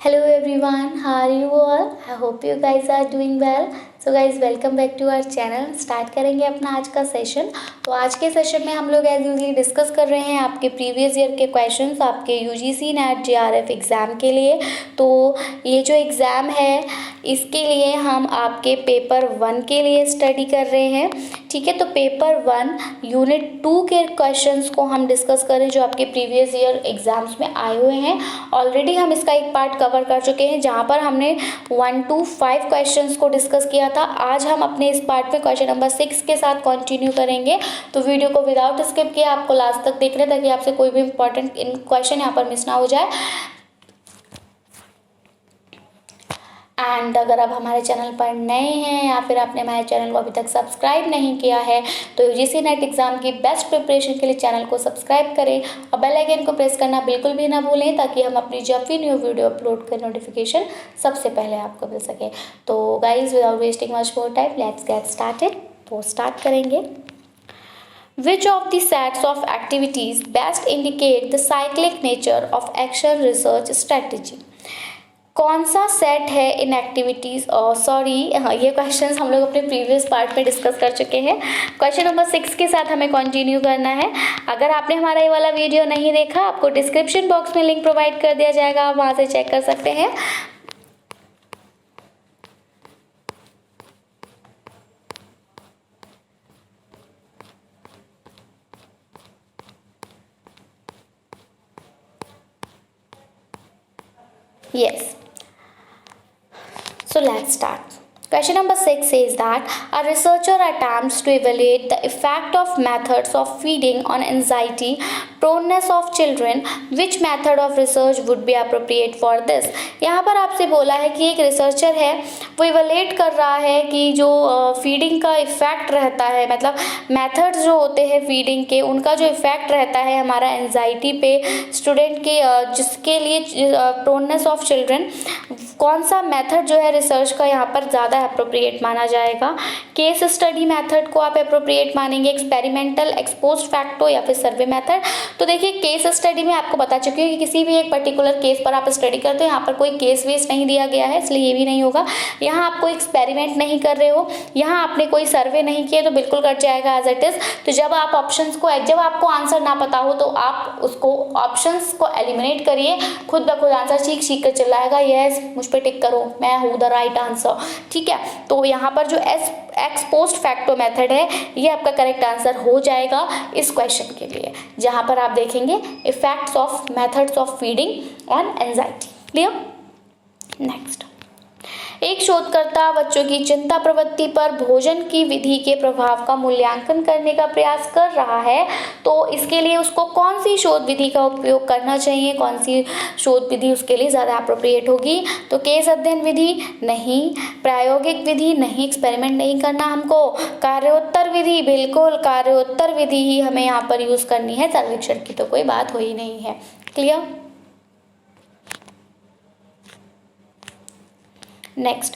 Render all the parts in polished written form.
Hello everyone, how are you all? I hope you guys are doing well. So guys welcome back to our channel. Start करेंगे अपना आज का session. तो आज के session में हम लोग एज यूजली डिस्कस कर रहे हैं आपके प्रीवियस ईयर के क्वेश्चंस आपके यूजीसी नेट जेआरएफ एग्ज़ाम के लिए। तो ये जो एग्ज़ाम है इसके लिए हम आपके पेपर 1 के लिए स्टडी कर रहे हैं, ठीक है। तो पेपर 1 यूनिट 2 के क्वेश्चंस को हम डिस्कस करें जो आपके प्रीवियस ईयर एग्ज़ाम्स में आए हुए हैं। ऑलरेडी हम इसका एक पार्ट कवर कर चुके हैं जहाँ पर हमने 1 to 5 क्वेश्चंस को डिस्कस किया था। आज हम अपने इस पार्ट में क्वेश्चन नंबर 6 के साथ कंटिन्यू करेंगे। तो वीडियो को विदाउट स्किप किए आपको लास्ट तक देखना है ताकि आपसे कोई भी इंपॉर्टेंट क्वेश्चन यहाँ पर मिस ना हो जाए। एंड अगर आप हमारे चैनल पर नए हैं या फिर आपने हमारे चैनल को अभी तक सब्सक्राइब नहीं किया है तो यूजीसी नेट एग्ज़ाम की बेस्ट प्रिपरेशन के लिए चैनल को सब्सक्राइब करें और बेल आइकन को प्रेस करना बिल्कुल भी ना भूलें ताकि हम अपनी जब भी न्यू वीडियो अपलोड करें नोटिफिकेशन सबसे पहले आपको मिल सके। तो guys without wasting much more time let's get started. तो स्टार्ट करेंगे। Which of the sets of activities best indicate the cyclic nature of action research strategy? कौन सा सेट है इन एक्टिविटीज़ ये क्वेश्चंस हम लोग अपने प्रीवियस पार्ट में डिस्कस कर चुके हैं। क्वेश्चन नंबर 6 के साथ हमें कंटिन्यू करना है। अगर आपने हमारा ये वाला वीडियो नहीं देखा आपको डिस्क्रिप्शन बॉक्स में लिंक प्रोवाइड कर दिया जाएगा, आप वहाँ से चेक कर सकते हैं। Yes. So let's start. Question number 6 says that a researcher attempts to evaluate the effect of methods of feeding on anxiety proneness of children. Which method of research would be appropriate for this? यहाँ पर आपसे बोला है कि एक researcher है वो evaluate कर रहा है कि जो फीडिंग का इफ़ेक्ट रहता है, मतलब मेथड्स जो होते हैं फीडिंग के उनका जो इफ़ेक्ट रहता है हमारा एंजाइटी पे स्टूडेंट के, जिसके लिए प्रोननेस ऑफ चिल्ड्रन, कौन सा मेथड जो है रिसर्च का यहाँ पर ज़्यादा अप्रोप्रिएट माना जाएगा। केस स्टडी मेथड को आप अप्रोप्रिएट मानेंगे, एक्सपेरिमेंटल, एक्सपोज्ड फैक्टो या फिर सर्वे मेथड। तो देखिए केस स्टडी में आपको बता चुकी हूँ कि किसी भी एक पर्टिकुलर केस पर आप स्टडी करते हो, यहाँ पर कोई केस वेस नहीं दिया गया है इसलिए ये भी नहीं होगा। यहाँ आप कोई एक्सपेरिमेंट नहीं कर रहे हो, यहाँ आपने कोई सर्वे नहीं किया तो बिल्कुल कट जाएगा एज इट इज़। तो जब आप ऑप्शंस को, जब आपको आंसर ना पता हो तो आप उसको ऑप्शंस को एलिमिनेट करिए, खुद ब खुद आंसर चीख कर चिल्लाएगा यस मुझ पर टिक करो मैं हूँ द राइट आंसर, ठीक है। तो यहाँ पर जो एक्सपोज्ड फैक्टो मेथड है ये आपका करेक्ट आंसर हो जाएगा इस क्वेश्चन के लिए, जहाँ पर आप देखेंगे effects of methods of feeding on anxiety. Clear. Next, एक शोधकर्ता बच्चों की चिंता प्रवृत्ति पर भोजन की विधि के प्रभाव का मूल्यांकन करने का प्रयास कर रहा है। तो इसके लिए उसको कौन सी शोध विधि का उपयोग करना चाहिए, कौन सी शोध विधि उसके लिए ज़्यादा अप्रोप्रिएट होगी। तो केस अध्ययन विधि नहीं, प्रायोगिक विधि नहीं, एक्सपेरिमेंट नहीं करना हमको, कार्योत्तर विधि, बिल्कुल कार्योत्तर विधि ही हमें यहाँ पर यूज़ करनी है, सर्वेक्षण की तो कोई बात हो ही नहीं है। Clear. Next,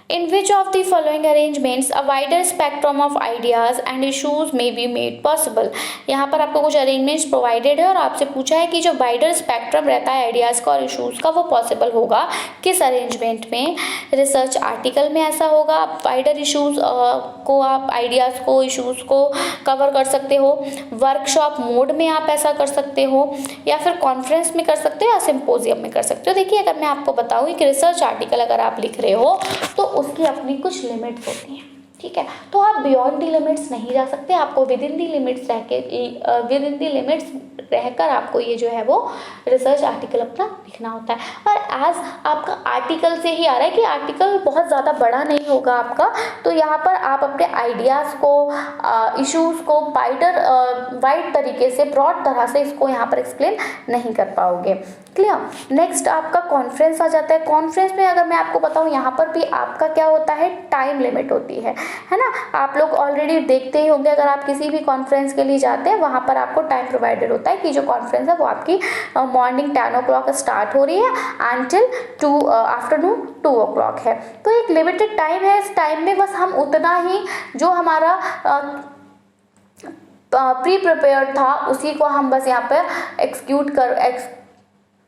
in which of the following arrangements a wider spectrum of ideas and issues may be made possible? यहाँ पर आपको कुछ अरेंजमेंट्स प्रोवाइडेड है और आपसे पूछा है कि जो वाइडर स्पेक्ट्रम रहता है आइडियाज़ का और इशूज़ का वो पॉसिबल होगा किस अरेंजमेंट में। रिसर्च आर्टिकल में ऐसा होगा, आप वाइडर इशूज़ को, आप आइडियाज़ को, इशूज़ को कवर कर सकते हो, वर्कशॉप मोड में आप ऐसा कर सकते हो, या फिर कॉन्फ्रेंस में कर सकते हो या सिम्पोजियम में कर सकते हो। देखिए अगर मैं आपको बताऊँ कि रिसर्च आर्टिकल अगर आप लिख रहे हो तो उसकी अपनी कुछ लिमिट्स होती हैं, ठीक है। तो आप बियॉन्ड दी लिमिट्स नहीं जा सकते, आपको विद इन दी लिमिट्स रहकर आपको ये जो है वो रिसर्च आर्टिकल अपना लिखना होता है। और एज आपका आर्टिकल से ही आ रहा है कि आर्टिकल बहुत ज़्यादा बड़ा नहीं होगा आपका, तो यहाँ पर आप अपने आइडियाज़ को, इश्यूज़ को वाइड तरीके से, ब्रॉड तरह से इसको यहाँ पर एक्सप्लेन नहीं कर पाओगे। क्लियर। नेक्स्ट आपका कॉन्फ्रेंस आ जाता है। कॉन्फ्रेंस में अगर मैं आपको बताऊँ यहाँ पर भी आपका क्या होता है, टाइम लिमिट होती है ना। आप लोग ऑलरेडी देखते ही होंगे अगर आप किसी भी कॉन्फ्रेंस के लिए जाते हैं वहाँ पर आपको टाइम प्रोवाइडेड होता है कि जो कॉन्फ्रेंस है वो आपकी मॉर्निंग 10 o'clock स्टार्ट हो रही है एंटिल आफ्टरनून 2 o'clock है। तो एक लिमिटेड टाइम है, इस टाइम में बस हम उतना ही जो हमारा प्री प्रिपेयर था उसी को हम बस यहाँ पर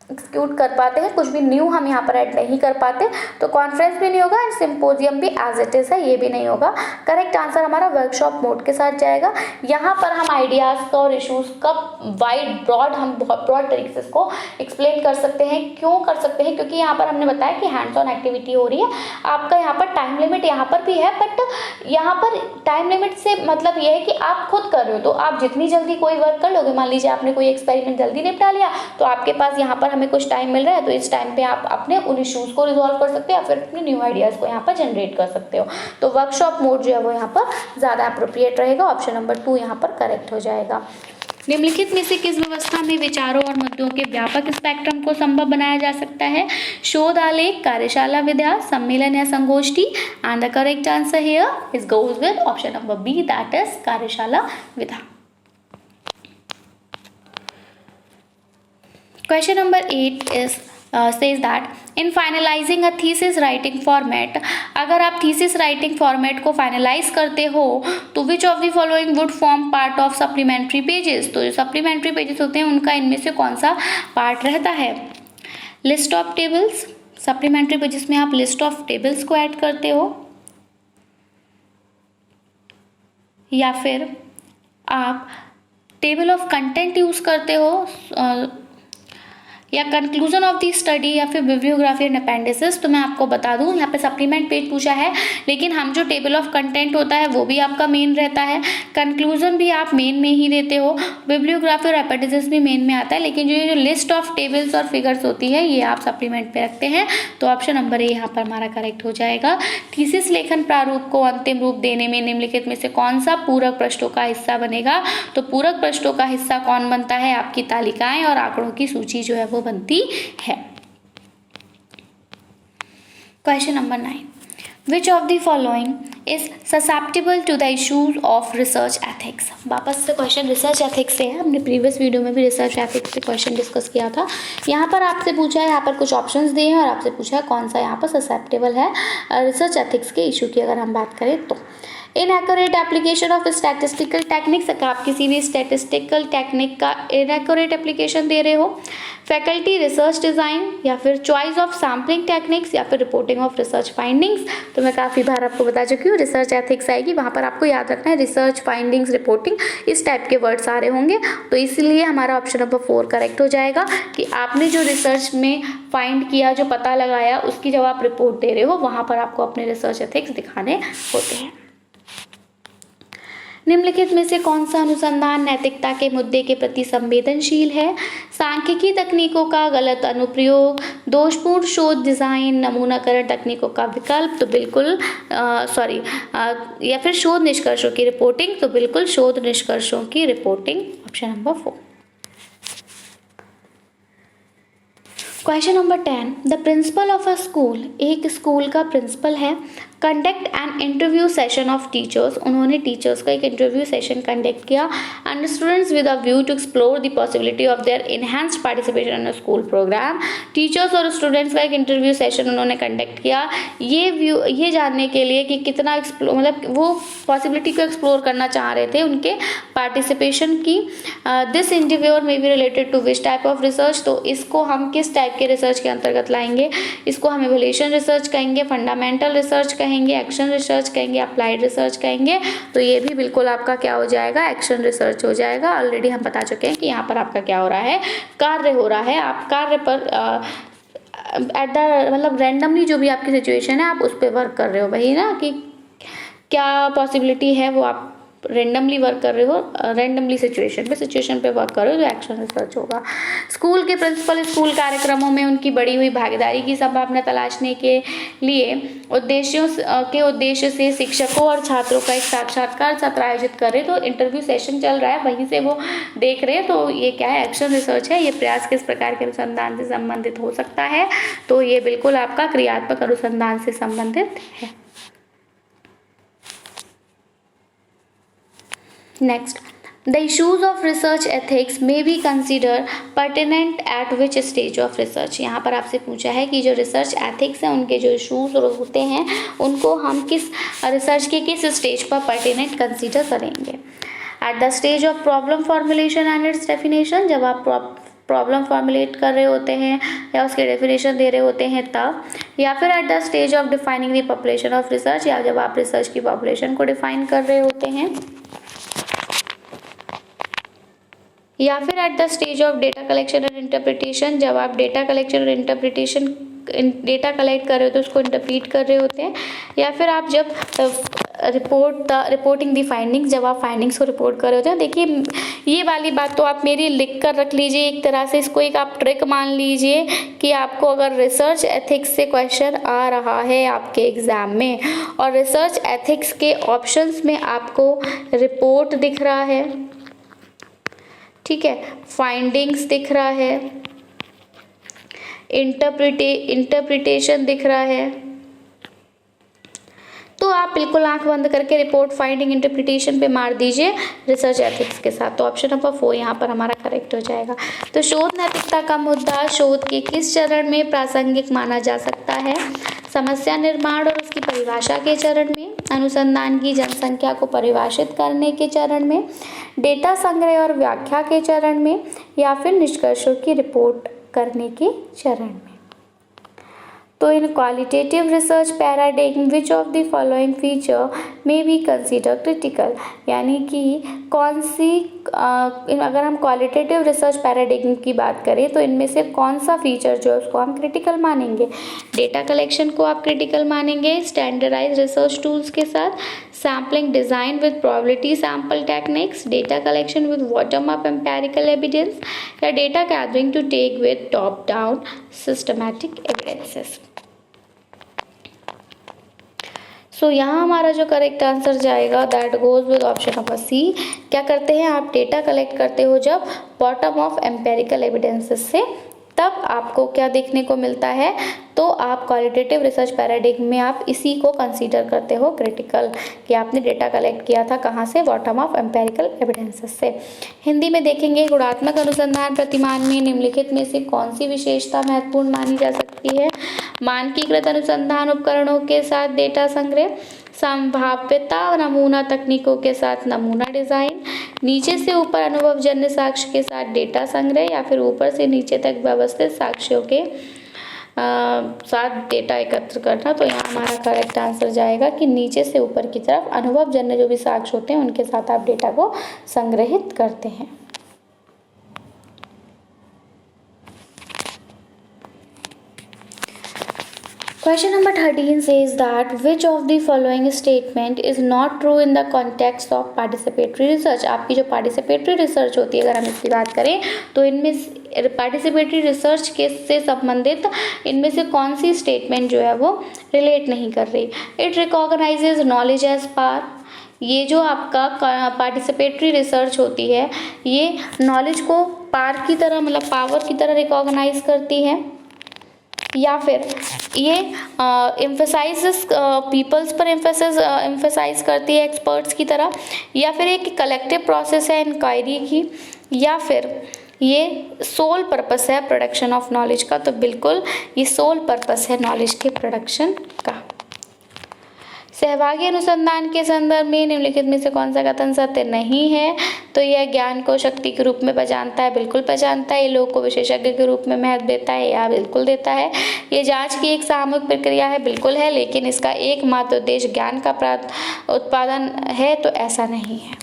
एक्सिक्यूट कर पाते हैं, कुछ भी न्यू हम यहाँ पर ऐड नहीं कर पाते, तो कॉन्फ्रेंस भी नहीं होगा एंड सिंपोजियम भी एज इट इज़ है, ये भी नहीं होगा। करेक्ट आंसर हमारा वर्कशॉप मोड के साथ जाएगा। यहाँ पर हम आइडियाज़ का और इशूज़ का वाइड ब्रॉड, हम बहुत ब्रॉड तरीके से इसको एक्सप्लेन कर सकते हैं। क्यों कर सकते हैं? क्योंकि यहाँ पर हमने बताया कि हैंड्स ऑन एक्टिविटी हो रही है, आपका यहाँ पर टाइम लिमिट यहाँ पर भी है, बट यहाँ पर टाइम लिमिट से मतलब ये है कि आप खुद कर रहे हो, तो आप जितनी जल्दी कोई वर्क कर लोगे, मान लीजिए आपने कोई एक्सपेरिमेंट जल्दी निपटा लिया, तो आपके पास यहाँ पर हमें कुछ टाइम मिल रहा है, तो इस टाइम पे आप अपने उन इश्यूज़ को रिजॉल्व कर सकते हो या फिर अपने न्यू आइडियाज़ को यहाँ पर जनरेट कर सकते हो। तो वर्कशॉप मोड जो है वो यहाँ पर ज़्यादा अप्रोप्रिएट रहेगा। ऑप्शन नंबर 2 यहाँ पर करेक्ट हो जाएगा। निम्नलिखित में से किस व्यवस्था में विचारों और मुद्दों के व्यापक स्पेक्ट्रम को संभव बनाया जा सकता है? शोध आलेख, कार्यशाला विधा, सम्मेलन या संगोष्ठी। And the correct answer here is goes with option number B, that is कार्यशाला विधा। Question number 8 is says that in finalizing a thesis writing format, अगर आप thesis writing format को finalize करते हो तो which of the following would form part of supplementary pages? तो जो supplementary pages होते हैं उनका इनमें से कौन सा part रहता है? List of tables, supplementary pages में आप list of tables को ऐड करते हो, या फिर आप टेबल ऑफ कंटेंट यूज करते हो, या कंक्लूजन ऑफ दी स्टडी, या फिर बिब्लियोग्राफी एंड अपेंडिसेस। तो मैं आपको बता दूं, यहाँ पे सप्लीमेंट पेज पूछा है, लेकिन हम जो टेबल ऑफ कंटेंट होता है वो भी आपका मेन रहता है, कंक्लूजन भी आप मेन में ही देते हो, बिब्लियोग्राफी और अपेंडिसेस भी मेन में आता है, लेकिन जो लिस्ट ऑफ टेबल्स और फिगर्स होती है ये आप सप्लीमेंट पे रखते हैं। तो ऑप्शन नंबर ए यहाँ पर हमारा करेक्ट हो जाएगा। थीसिस लेखन प्रारूप को अंतिम रूप देने में निम्नलिखित में से कौन सा पूरक पृष्ठों का हिस्सा बनेगा? तो पूरक पृष्ठों का हिस्सा कौन बनता है? आपकी तालिकाएं और आंकड़ों की सूची जो है वो बनती है। Question number 9, which of the following is susceptible to the issues of research ethics? वापस से क्वेश्चन रिसर्च एथिक्स से है, हमने प्रीवियस वीडियो में भी रिसर्च एथिक्स से क्वेश्चन डिस्कस किया था। यहाँ पर आपसे पूछा है, यहाँ पर कुछ ऑप्शंस दिए हैं और आपसे पूछा है कौन सा यहाँ पर ससेप्टेबल है रिसर्च एथिक्स के इशू की अगर हम बात करें तो। Inaccurate application of statistical techniques, अगर आप किसी भी स्टैटिस्टिकल टेक्निक का इनएक्यूरेट एप्लीकेशन दे रहे हो, फैकल्टी रिसर्च डिज़ाइन, या फिर चॉइस ऑफ सैम्पलिंग टेक्निक्स, या फिर रिपोर्टिंग ऑफ रिसर्च फाइंडिंग्स। तो मैं काफ़ी बार आपको बता चुकी हूँ, रिसर्च एथिक्स आएगी, वहाँ पर आपको याद रखना है रिसर्च फाइंडिंग्स, रिपोर्टिंग, इस टाइप के वर्ड्स आ रहे होंगे। तो इसलिए हमारा ऑप्शन नंबर 4 करेक्ट हो जाएगा कि आपने जो रिसर्च में फाइंड किया, जो पता लगाया, उसकी जब आप रिपोर्ट दे रहे हो वहाँ पर आपको अपने रिसर्च एथिक्स दिखाने होते हैं। निम्नलिखित में से कौन सा अनुसंधान नैतिकता के मुद्दे के प्रति संवेदनशील है? सांख्यिकी तकनीकों का गलत अनुप्रयोग, दोषपूर्ण शोध डिजाइन, नमूनाकरण तकनीकों का विकल्प। तो बिल्कुल या फिर शोध निष्कर्षों की रिपोर्टिंग। तो बिल्कुल शोध निष्कर्षों की रिपोर्टिंग, option number 4। Question number 10, the principal of a school, एक स्कूल का प्रिंसिपल है, conduct an interview session of teachers, उन्होंने टीचर्स का एक इंटरव्यू सेशन कंडक्ट किया, and students with a view to explore the possibility of their enhanced participation in a school programme. Teachers और students का एक interview session उन्होंने conduct किया, ये जानने के लिए कि कितना मतलब वो पॉसिबिलिटी को एक्सप्लोर करना चाह रहे थे उनके पार्टिसिपेशन की। This interviewer may be related to which type of research, तो इसको हम किस टाइप के रिसर्च के अंतर्गत लाएंगे? इसको हम इवोल्यूशन रिसर्च कहेंगे, फंडामेंटल रिसर्च कहेंगे, एक्शन रिसर्च कहेंगे, अप्लाइड रिसर्च कहेंगे। तो ये भी बिल्कुल आपका क्या हो जाएगा? एक्शन रिसर्च हो जाएगा। ऑलरेडी हम बता चुके हैं कि यहाँ पर आपका क्या हो रहा है? कार्य हो रहा है, आप कार्य पर एट द मतलब रैंडमली जो भी आपकी सिचुएशन है आप उस पर वर्क कर रहे हो, वही ना, कि क्या पॉसिबिलिटी है वो आप रेंडमली वर्क कर रहे हो, रेंडमली सिचुएशन पे वर्क कर रहे हो, तो एक्शन रिसर्च होगा। स्कूल के प्रिंसिपल स्कूल कार्यक्रमों में उनकी बढ़ी हुई भागीदारी की संभावना तलाशने के लिए उद्देश्य से शिक्षकों और छात्रों का एक साक्षात्कार सत्र आयोजित कर रहे, तो इंटरव्यू सेशन चल रहा है, वहीं से वो देख रहे हैं। तो ये क्या है? एक्शन रिसर्च है। ये प्रयास किस प्रकार के अनुसंधान से संबंधित हो सकता है? तो ये बिल्कुल आपका क्रियात्मक अनुसंधान से संबंधित है। Next, the issues of research ethics may be considered pertinent at which stage of research? यहाँ पर आपसे पूछा है कि जो रिसर्च एथिक्स है उनके जो इशूज होते हैं उनको हम किस रिसर्च के किस स्टेज पर पर्टिनेंट कंसीडर करेंगे? At the stage of problem formulation and it's definition, जब आप प्रॉब्लम फॉर्मुलेट कर रहे होते हैं या उसकी डेफिनेशन दे रहे होते हैं तब, या फिर at the stage of defining the population of research, या जब आप रिसर्च की पॉपुलेशन को डिफाइन कर रहे होते हैं, या फिर at the stage of data collection and interpretation, जब आप डेटा कलेक्शन और इंटरप्रिटेशन डेटा कलेक्ट कर रहे हो तो उसको इंटरप्रीट कर रहे होते हैं, या फिर आप जब रिपोर्टिंग दी फाइंडिंग्स, जब आप फाइंडिंग्स को रिपोर्ट कर रहे होते हैं। देखिए ये वाली बात तो आप मेरी लिख कर रख लीजिए, एक तरह से इसको एक आप ट्रिक मान लीजिए कि आपको अगर रिसर्च एथिक्स से क्वेश्चन आ रहा है आपके एग्जाम में और रिसर्च एथिक्स के ऑप्शंस में आपको रिपोर्ट दिख रहा है, ठीक है, फाइंडिंग्स दिख रहा है, इंटरप्रिटेशन दिख रहा है, तो आप बिल्कुल आंख बंद करके रिपोर्ट, फाइंडिंग, इंटरप्रिटेशन पे मार दीजिए रिसर्च एथिक्स के साथ। तो ऑप्शन नंबर 4 यहाँ पर हमारा करेक्ट हो जाएगा। तो शोध नैतिकता का मुद्दा शोध के किस चरण में प्रासंगिक माना जा सकता है? समस्या निर्माण और उसकी परिभाषा के चरण में, अनुसंधान की जनसंख्या को परिभाषित करने के चरण में, डेटा संग्रह और व्याख्या के चरण में, या फिर निष्कर्षों की रिपोर्ट करने के चरण में। तो इन qualitative research paradigm which of the following feature may be consider critical, यानी कि कौन सी अगर हम क्वालिटेटिव रिसर्च पैराडिग्म की बात करें तो इनमें से कौन सा फीचर जो है उसको हम क्रिटिकल मानेंगे? डेटा कलेक्शन को आप क्रिटिकल मानेंगे स्टैंडर्डाइज रिसर्च टूल्स के साथ, sampling design with probability sample techniques, data collection with bottom up empirical evidence, या data gathering to take with top down systematic evidences. So यहाँ हमारा जो करेक्ट आंसर जाएगा that goes with option number C. क्या करते हैं आप? Data collect करते हो जब बॉटम ऑफ एम्पेरिकल एविडेंसेस से, तब आपको क्या देखने को मिलता है? तो आप क्वालिटेटिव रिसर्च पैराडिग्म में आप इसी को कंसीडर करते हो क्रिटिकल, कि आपने डेटा कलेक्ट किया था कहाँ से? बॉटम ऑफ एम्पेरिकल एविडेंसेस से। हिंदी में देखेंगे, गुणात्मक अनुसंधान प्रतिमान में निम्नलिखित में से कौन सी विशेषता महत्वपूर्ण मानी जा सकती है? मानकीकृत अनुसंधान उपकरणों के साथ डेटा संग्रह, संभाव्यता नमूना तकनीकों के साथ नमूना डिजाइन, नीचे से ऊपर अनुभवजन्य साक्ष्य के साथ डेटा संग्रह, या फिर ऊपर से नीचे तक व्यवस्थित साक्ष्यों के साथ डेटा एकत्र करना। तो यहाँ हमारा करेक्ट आंसर जाएगा कि नीचे से ऊपर की तरफ अनुभवजन्य जो भी साक्ष्य होते हैं उनके साथ आप डेटा को संग्रहित करते हैं। Question number 13 says that which of the following statement is not true in the context of participatory research? आपकी जो participatory research होती है, अगर हम इसकी बात करें तो इनमें participatory research के से संबंधित इनमें से कौन सी statement जो है वो relate नहीं कर रही? It recognizes knowledge as power. ये जो आपका पार्टिसिपेटरी रिसर्च होती है ये नॉलेज को पार की तरह, मतलब पावर की तरह रिकॉग्नाइज करती है, या फिर ये एम्फेसाइज पीपल्स पर एम्फेसाइज करती है एक्सपर्ट्स की तरह, या फिर एक कलेक्टिव प्रोसेस है इंक्वायरी की, या फिर ये सोल पर्पस है प्रोडक्शन ऑफ नॉलेज का? तो बिल्कुल ये सोल पर्पस है नॉलेज के प्रोडक्शन का। सहभागी अनुसंधान के संदर्भ में निम्नलिखित में से कौन सा कथन सत्य नहीं है? तो यह ज्ञान को शक्ति के रूप में पहचानता है, बिल्कुल पहचानता है। ये लोग को विशेषज्ञ के रूप में महत्व देता है, या बिल्कुल देता है। ये जांच की एक सामूहिक प्रक्रिया है, बिल्कुल है, लेकिन इसका एकमात्र उद्देश्य ज्ञान का उत्पादन है, तो ऐसा नहीं है।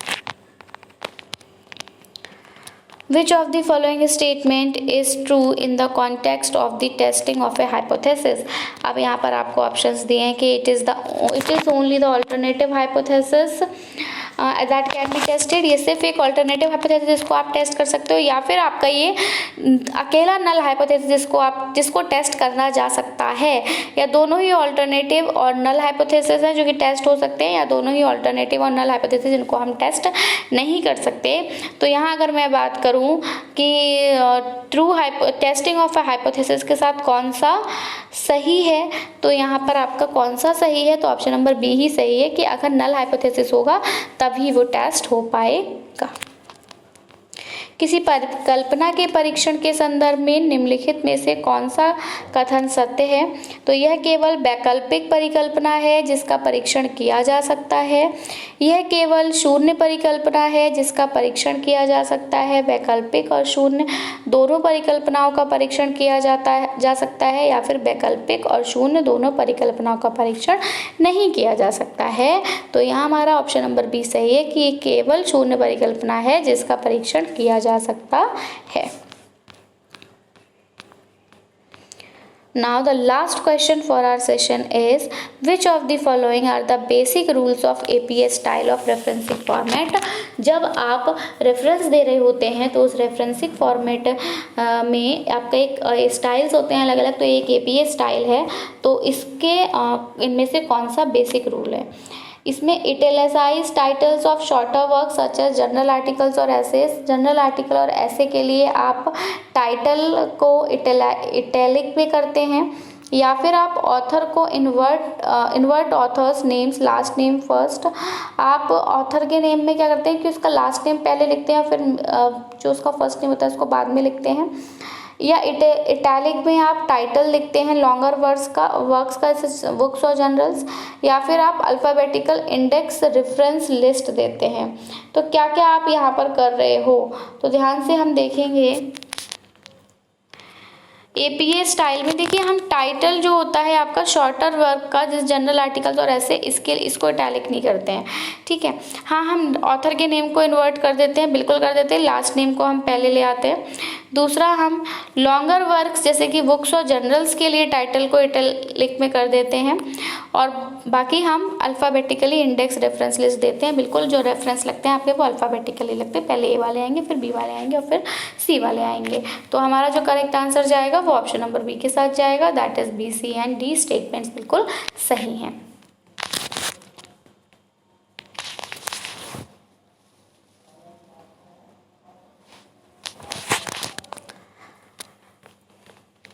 Which of the following statement is true in the context of the testing of a hypothesis? अब यहाँ पर आपको ऑप्शंस दिए हैं कि it is only the alternative hypothesis that can be tested। ये सिर्फ एक ऑल्टरनेटिव हाइपोथेसिस जिसको आप टेस्ट कर सकते हो, या फिर आपका ये अकेला नल हाइपोथेसिस जिसको टेस्ट करना जा सकता है, या दोनों ही ऑल्टरनेटिव और नल हाइपोथेसिस हैं जो कि टेस्ट हो सकते हैं, या दोनों ही ऑल्टरनेटिव और नल हाइपोथेसिस जिनको हम टेस्ट नहीं कर सकते। तो यहाँ अगर मैं बात करूँ कि true testing of a hypothesis के साथ कौन सा सही है, तो यहाँ पर आपका कौन सा सही है? तो ऑप्शन नंबर बी ही सही है कि अगर नल हाइपोथेसिस होगा तभी वो टेस्ट हो पाएगा। किसी परिकल्पना के परीक्षण के संदर्भ में निम्नलिखित में से कौन सा कथन सत्य है? तो यह केवल वैकल्पिक परिकल्पना है जिसका परीक्षण किया जा सकता है। यह केवल शून्य परिकल्पना है जिसका परीक्षण किया जा सकता है। वैकल्पिक और शून्य दोनों परिकल्पनाओं का परीक्षण किया जा सकता है, या फिर वैकल्पिक और शून्य दोनों परिकल्पनाओं का परीक्षण नहीं किया जा सकता है। तो यहाँ हमारा ऑप्शन नंबर बी सही है कि ये केवल शून्य परिकल्पना है जिसका परीक्षण किया जा सकता है। Now the last question for our session is, which of the following are the basic rules of APA style of referencing format? जब आप रेफरेंस दे रहे होते हैं तो उस रेफरेंसिंग फॉर्मेट में आपका एक स्टाइल्स होते हैं अलग अलग, तो एक APA स्टाइल है। तो इसके इनमें से कौन सा बेसिक रूल है? इसमें italicise titles of shorter work such as general articles और एसेस। जनरल आर्टिकल और ऐसे के लिए आप टाइटल को इटैलिक में करते हैं, या फिर आप ऑथर को invert authors names last name first. आप ऑथर के नेम में क्या करते हैं कि उसका लास्ट नेम पहले लिखते हैं, फिर जो उसका फर्स्ट नेम होता है उसको बाद में लिखते हैं। या इटैलिक में आप टाइटल लिखते हैं लॉन्गर वर्क्स का बुक्स और जर्नल्स, या फिर आप अल्फ़ाबेटिकल इंडेक्स रेफरेंस लिस्ट देते हैं। तो क्या क्या आप यहाँ पर कर रहे हो, तो ध्यान से हम देखेंगे। APA स्टाइल में देखिए, हम टाइटल जो होता है आपका शॉर्टर वर्क का, जिस जनरल आर्टिकल्स और ऐसे इसको इटैलिक नहीं करते हैं, ठीक है। हाँ, हम ऑथर के नेम को इन्वर्ट कर देते हैं, बिल्कुल कर देते हैं, लास्ट नेम को हम पहले ले आते हैं। दूसरा, हम लॉन्गर वर्क्स जैसे कि बुक्स और जर्नल्स के लिए टाइटल को इटैलिक में कर देते हैं, और बाकी हम अल्फ़ाबेटिकली इंडेक्स रेफरेंस लिस्ट देते हैं। बिल्कुल जो रेफरेंस लगते हैं आपके वो अल्फ़ाबेटिकली लगते हैं, पहले A वाले आएंगे, फिर B वाले आएंगे और फिर C वाले आएंगे। तो हमारा जो करेक्ट आंसर जाएगा वो ऑप्शन नंबर बी के साथ जाएगा, that is B, C and D statements बिल्कुल सही हैं।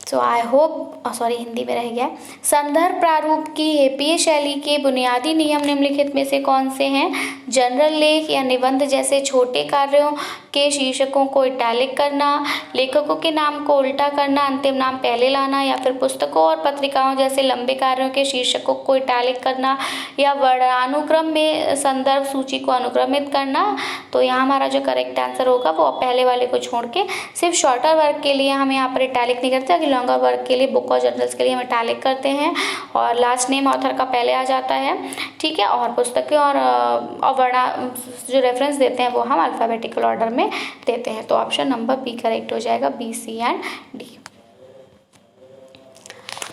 सो आई होप, सॉरी हिंदी में रह गया। संदर्भ प्रारूप की APA शैली के बुनियादी नियम निम्नलिखित में से कौन से हैं? जनरल लेख या निबंध जैसे छोटे कार्यों के शीर्षकों को इटैलिक करना, लेखकों के नाम को उल्टा करना, अंतिम नाम पहले लाना, या फिर पुस्तकों और पत्रिकाओं जैसे लंबे कार्यों के शीर्षकों को इटैलिक करना, या वर्णानुक्रम में संदर्भ सूची को अनुक्रमित करना। तो यहाँ हमारा जो करेक्ट आंसर होगा वो पहले वाले को छोड़ के सिर्फ शॉर्टर वर्क के लिए हम यहाँ पर इटैलिक नहीं करते, कि लॉन्गर वर्क के लिए बुक और जर्नल्स के लिए हम इटैलिक करते हैं, और लास्ट नेम ऑथर का पहले आ जाता है, ठीक है। और पुस्तकें और वर्णा जो रेफरेंस देते हैं वो हम अल्फ़ाबेटिकल ऑर्डर में देते हैं। तो ऑप्शन नंबर बी करेक्ट हो जाएगा, B, C एंड D।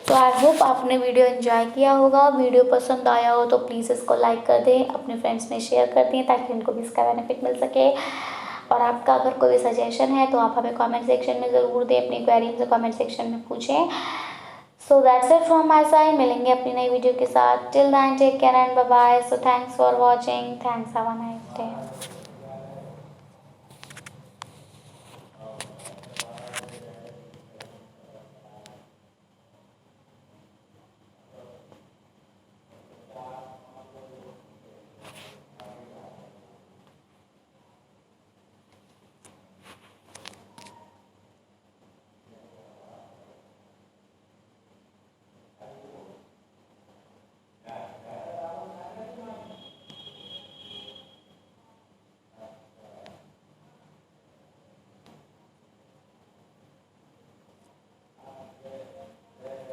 तो आई होप आपने वीडियो एंजॉय किया होगा। वीडियो पसंद आया हो तो प्लीज़ इसको लाइक कर दें, अपने फ्रेंड्स में शेयर कर दें ताकि उनको भी इसका बेनिफिट मिल सके। और आपका अगर कोई सजेशन है तो आप हमें कमेंट सेक्शन में ज़रूर दें, अपनी क्वेरी से कमेंट सेक्शन में पूछें। So that's it from my side. मिलेंगे अपनी नई वीडियो के साथ। Till then take care and bye bye. So thanks for watching. Thanks, have a nice day.